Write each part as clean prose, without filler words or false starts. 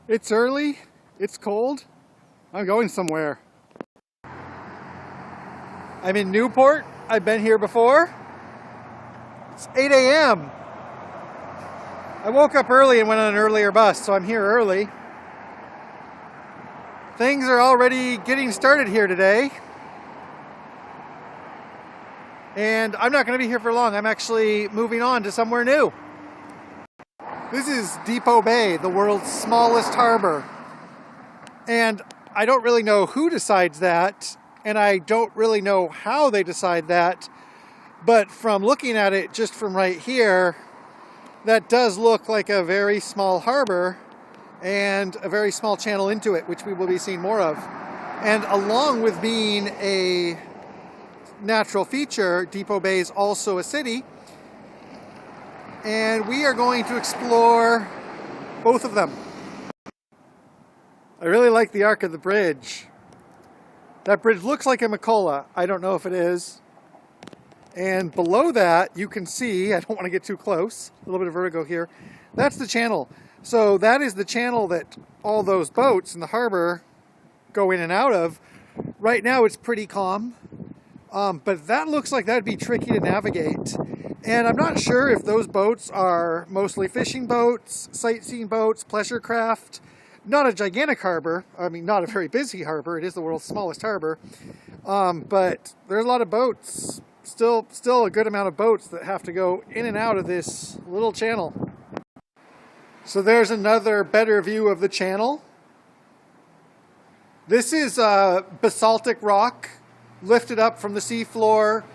It's early, it's cold, I'm going somewhere. I'm in Newport, I've been here before. It's 8 a.m. I woke up early and went on an earlier bus, so I'm here early. Things are already getting started here today. And I'm not going to be here for long, I'm actually moving on to somewhere new. This is Depoe Bay, the world's smallest harbor. And I don't really know who decides that, and I don't really know how they decide that, but from looking at it just from right here, that does look like a very small harbor and a very small channel into it, which we will be seeing more of. And along with being a natural feature, Depoe Bay is also a city. And we are going to explore both of them. I really like the arc of the bridge. That bridge looks like a Macola. I don't know if it is. And below that, you can see, I don't want to get too close, a little bit of vertigo here. That's the channel. So that is the channel that all those boats in the harbor go in and out of. Right now it's pretty calm, but that looks like that'd be tricky to navigate. And I'm not sure if those boats are mostly fishing boats, sightseeing boats, pleasure craft. Not a gigantic harbor. I mean, not a very busy harbor. It is the world's smallest harbor. But there's a lot of boats. Still a good amount of boats that have to go in and out of this little channel. So there's another better view of the channel. This is basaltic rock lifted up from the seafloor.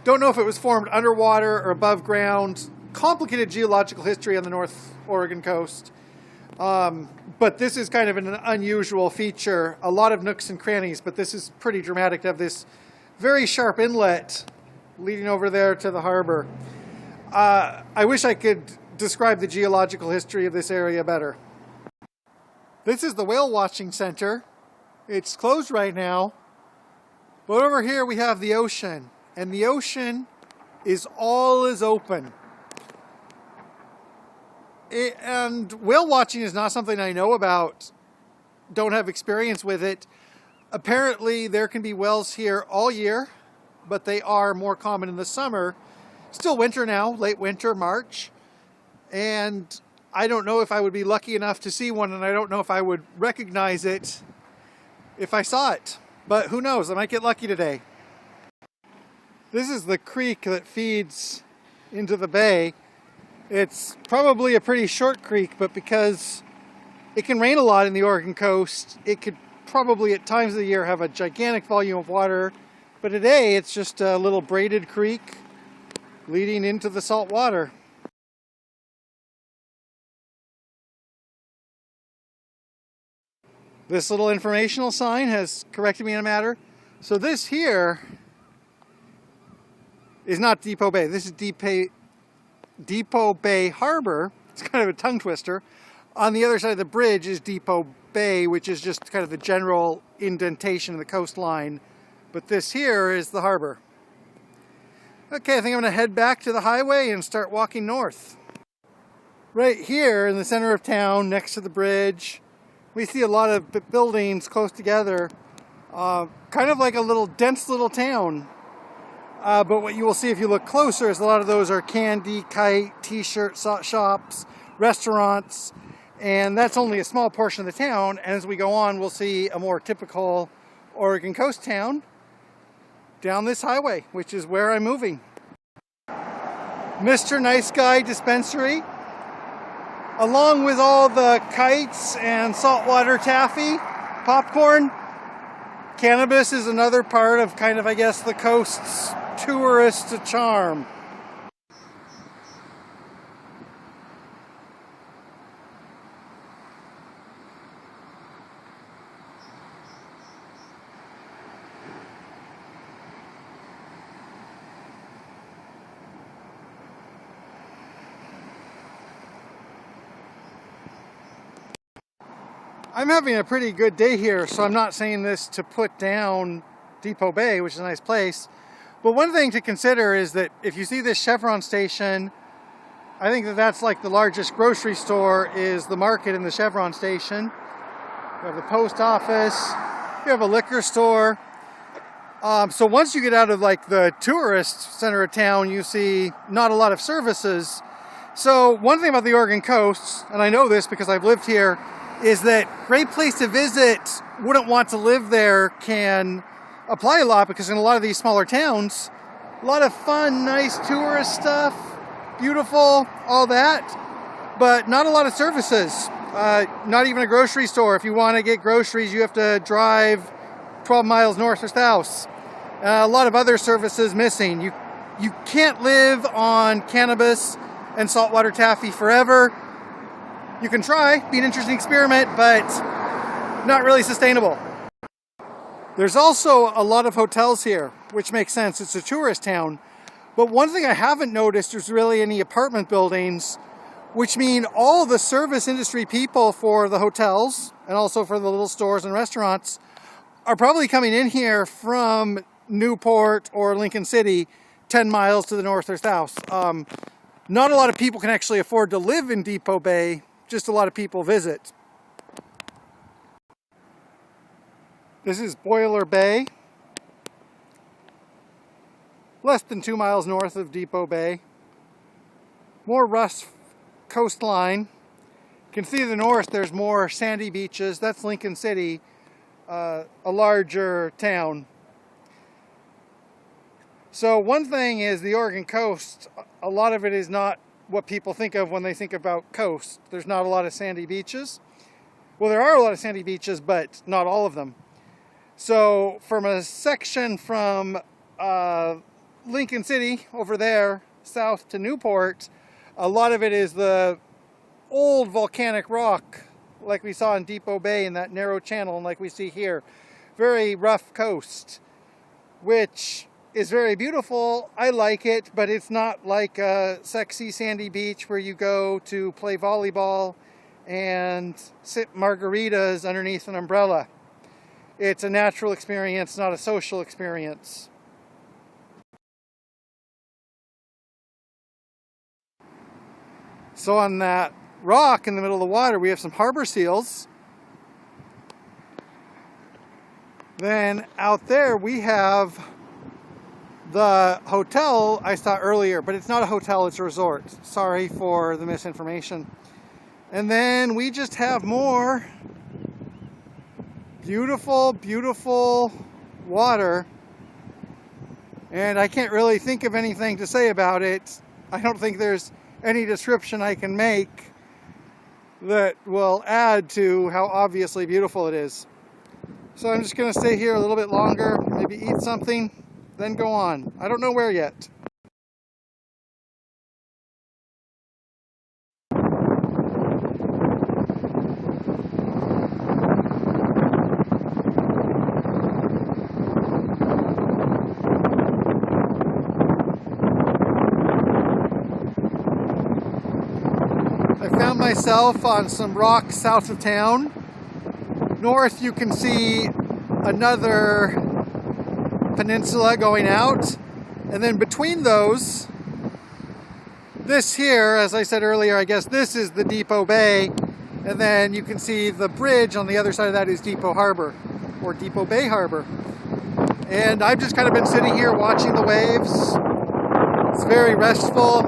Don't know if it was formed underwater or above ground. Complicated geological history on the North Oregon coast. But this is kind of an unusual feature. A lot of nooks and crannies, but this is pretty dramatic to have this very sharp inlet leading over there to the harbor. I wish I could describe the geological history of this area better. This is the whale watching center. It's closed right now. But over here we have the ocean. And the ocean is open. And whale watching is not something I know about, don't have experience with it. Apparently there can be whales here all year, but they are more common in the summer. Still winter now, late winter, March. And I don't know if I would be lucky enough to see one, and I don't know if I would recognize it if I saw it. But who knows, I might get lucky today. This is the creek that feeds into the bay. It's probably a pretty short creek, but because it can rain a lot in the Oregon coast, it could probably at times of the year have a gigantic volume of water. But today it's just a little braided creek leading into the salt water. This little informational sign has corrected me in a matter. So this here is not Depoe Bay. This is Depoe Bay Harbor. It's kind of a tongue twister. On the other side of the bridge is Depoe Bay, which is just kind of the general indentation of the coastline. But this here is the harbor. Okay, I think I'm going to head back to the highway and start walking north. Right here in the center of town, next to the bridge, we see a lot of buildings close together. Kind of like a little dense little town. But what you will see if you look closer is a lot of those are candy, kite, t-shirt shops, restaurants, and that's only a small portion of the town. And as we go on, we'll see a more typical Oregon coast town down this highway, which is where I'm moving. Mr. Nice Guy Dispensary, along with all the kites and saltwater taffy, popcorn. Cannabis is another part of kind of, I guess, the coast's tourist charm. I'm having a pretty good day here, so I'm not saying this to put down Depoe Bay, which is a nice place. But one thing to consider is that if you see this Chevron station, I think that that's like the largest grocery store is the market in the Chevron station. You have the post office. You have a liquor store. So once you get out of like the tourist center of town, you see not a lot of services. So one thing about the Oregon coast, and I know this because I've lived here, is that great place to visit, wouldn't want to live there can apply a lot, because in a lot of these smaller towns, a lot of fun, nice tourist stuff, beautiful, all that, but not a lot of services. Not even a grocery store. If you want to get groceries, you have to drive 12 miles north or south. A lot of other services missing. You can't live on cannabis and saltwater taffy forever. You can try, be an interesting experiment, but not really sustainable. There's also a lot of hotels here, which makes sense. It's a tourist town. But one thing I haven't noticed is really any apartment buildings, which mean all the service industry people for the hotels and also for the little stores and restaurants are probably coming in here from Newport or Lincoln City, 10 miles to the north or south. Not a lot of people can actually afford to live in Depoe Bay, just a lot of people visit. This is Boiler Bay, less than 2 miles north of Depoe Bay. More Russ coastline. You can see to the north there's more sandy beaches. That's Lincoln City, a larger town. So one thing is the Oregon coast, a lot of it is not what people think of when they think about coast. There's not a lot of sandy beaches. Well, there are a lot of sandy beaches, but not all of them. So from a section from Lincoln City over there, south to Newport, a lot of it is the old volcanic rock, like we saw in Depoe Bay in that narrow channel, and like we see here. Very rough coast, which is very beautiful. I like it, but it's not like a sexy sandy beach where you go to play volleyball and sip margaritas underneath an umbrella. It's a natural experience, not a social experience. So on that rock in the middle of the water, we have some harbor seals. Then out there we have the hotel I saw earlier, but it's not a hotel, it's a resort. Sorry for the misinformation. And then we just have more beautiful, beautiful water. And I can't really think of anything to say about it. I don't think there's any description I can make that will add to how obviously beautiful it is. So I'm just going to stay here a little bit longer, maybe eat something, then go on. I don't know where yet. I found myself on some rocks south of town. North you can see another peninsula going out, and then between those, this here, as I said earlier, I guess this is the Depoe Bay, and then you can see the bridge on the other side of that is Depoe Harbor, or Depoe Bay Harbor. And I've just kind of been sitting here watching the waves. It's very restful.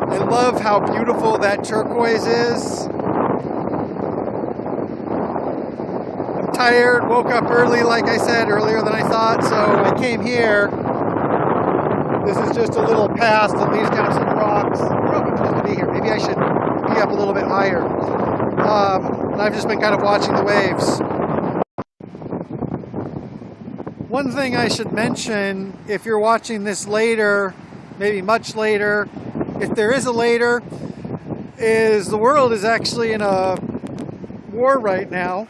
I love how beautiful that turquoise is. I'm tired, woke up early, like I said, earlier than I thought, so I came here. This is just a little pass that leads down some rocks. I don't know if I'm supposed to be here. Maybe I should be up a little bit higher. And I've just been kind of watching the waves. One thing I should mention, if you're watching this later, maybe much later, if there is a later, is the world is actually in a war right now.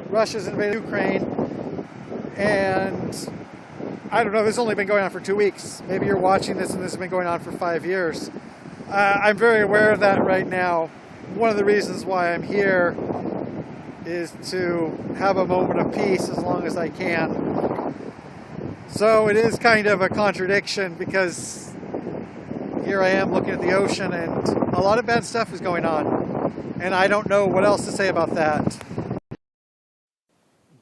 Russia's invaded Ukraine, and I don't know, this has only been going on for 2 weeks. Maybe you're watching this and this has been going on for 5 years. I'm very aware of that right now. One of the reasons why I'm here is to have a moment of peace as long as I can. So it is kind of a contradiction, because here I am looking at the ocean and a lot of bad stuff is going on, and I don't know what else to say about that.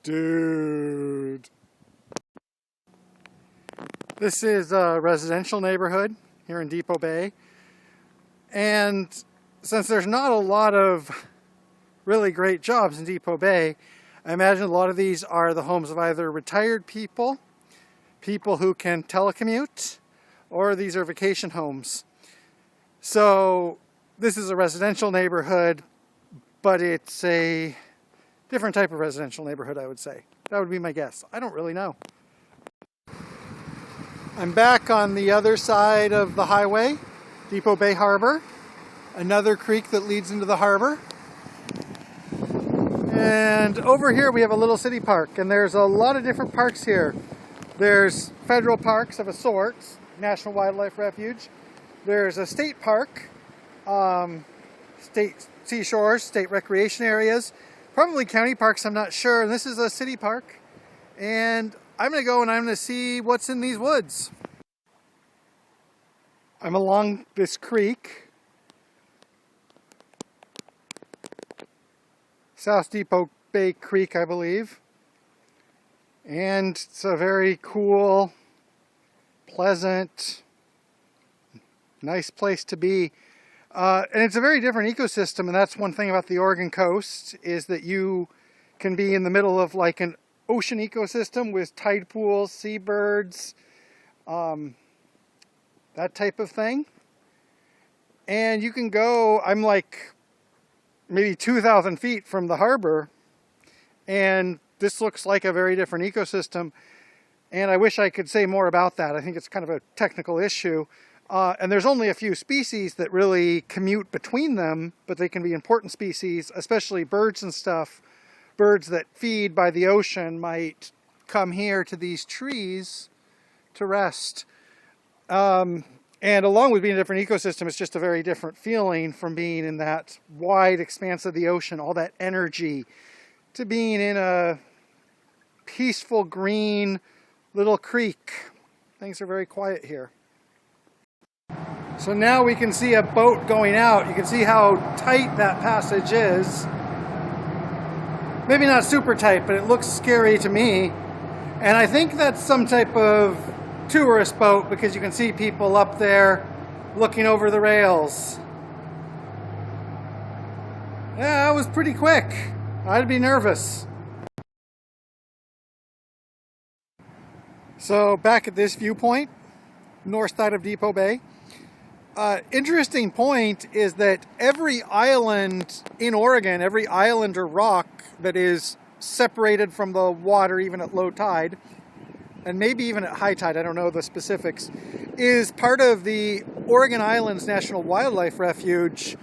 Dude. This is a residential neighborhood here in Depoe Bay. And since there's not a lot of really great jobs in Depoe Bay, I imagine a lot of these are the homes of either retired people, people who can telecommute, or these are vacation homes. So this is a residential neighborhood, but it's a different type of residential neighborhood, I would say. That would be my guess. I don't really know. I'm back on the other side of the highway, Depoe Bay Harbor, another creek that leads into the harbor. And over here we have a little city park, and there's a lot of different parks here. There's federal parks of a sort, National Wildlife Refuge. There's a state park, state seashores, state recreation areas, probably county parks, I'm not sure. And this is a city park. And I'm going to go and I'm going to see what's in these woods. I'm along this creek. South Depoe Bay Creek, I believe. And it's a very cool, pleasant, nice place to be. And it's a very different ecosystem, and that's one thing about the Oregon coast, is that you can be in the middle of like an ocean ecosystem with tide pools, seabirds, that type of thing. And you can go, I'm like maybe 2,000 feet from the harbor, and this looks like a very different ecosystem. And I wish I could say more about that. I think it's kind of a technical issue. And there's only a few species that really commute between them, but they can be important species, especially birds and stuff. Birds that feed by the ocean might come here to these trees to rest. And along with being a different ecosystem, it's just a very different feeling from being in that wide expanse of the ocean, all that energy, to being in a peaceful green little creek. Things are very quiet here. So now we can see a boat going out. You can see how tight that passage is. Maybe not super tight, but it looks scary to me. And I think that's some type of tourist boat, because you can see people up there looking over the rails. Yeah, that was pretty quick. I'd be nervous. So back at this viewpoint, north side of Depoe Bay. Interesting point is that every island in Oregon, every island or rock that is separated from the water, even at low tide, and maybe even at high tide, I don't know the specifics, is part of the Oregon Islands National Wildlife Refuge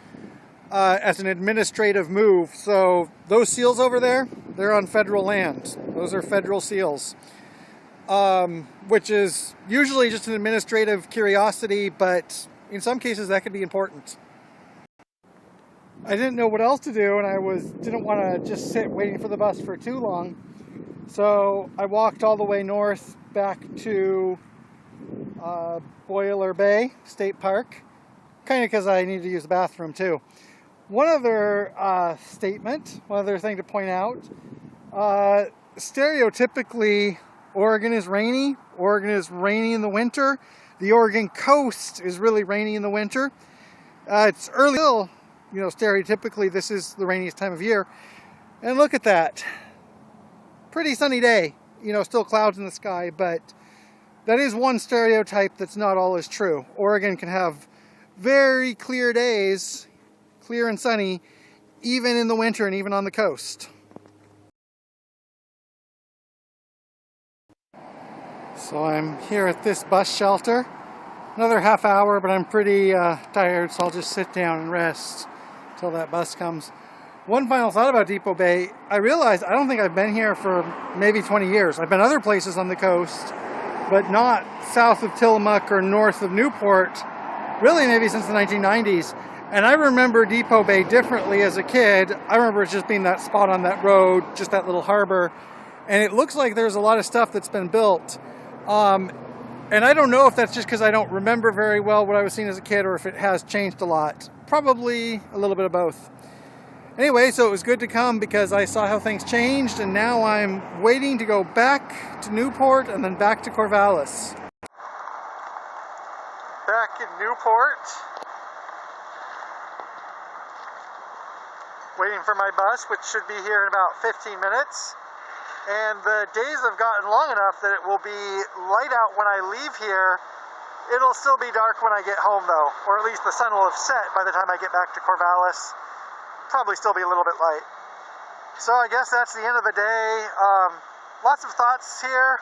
as an administrative move. So those seals over there, they're on federal land. Those are federal seals, which is usually just an administrative curiosity, but in some cases that could be important. I didn't know what else to do, and I didn't want to just sit waiting for the bus for too long. So I walked all the way north back to Boiler Bay State Park, kind of because I needed to use the bathroom too. One other one other thing to point out, stereotypically Oregon is rainy. Oregon is rainy in the winter. The Oregon coast is really rainy in the winter. It's early still, stereotypically this is the rainiest time of year. And look at that. Pretty sunny day, still clouds in the sky, but that is one stereotype that's not always true. Oregon can have very clear days, clear and sunny, even in the winter and even on the coast. So I'm here at this bus shelter. Another half hour, but I'm pretty tired, so I'll just sit down and rest until that bus comes. One final thought about Depoe Bay. I realized I don't think I've been here for maybe 20 years. I've been other places on the coast, but not south of Tillamook or north of Newport, really maybe since the 1990s. And I remember Depoe Bay differently as a kid. I remember it just being that spot on that road, just that little harbor. And it looks like there's a lot of stuff that's been built. And I don't know if that's just because I don't remember very well what I was seeing as a kid, or if it has changed a lot. Probably a little bit of both. Anyway, so it was good to come because I saw how things changed, and now I'm waiting to go back to Newport and then back to Corvallis. Back in Newport, waiting for my bus, which should be here in about 15 minutes. And the days have gotten long enough that it will be light out when I leave here. It'll still be dark when I get home though, or at least the sun will have set by the time I get back to Corvallis. Probably still be a little bit light. So I guess that's the end of the day. Lots of thoughts here.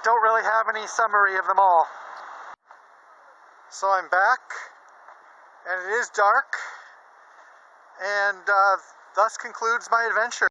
Don't really have any summary of them all. So I'm back, and it is dark, and thus concludes my adventure.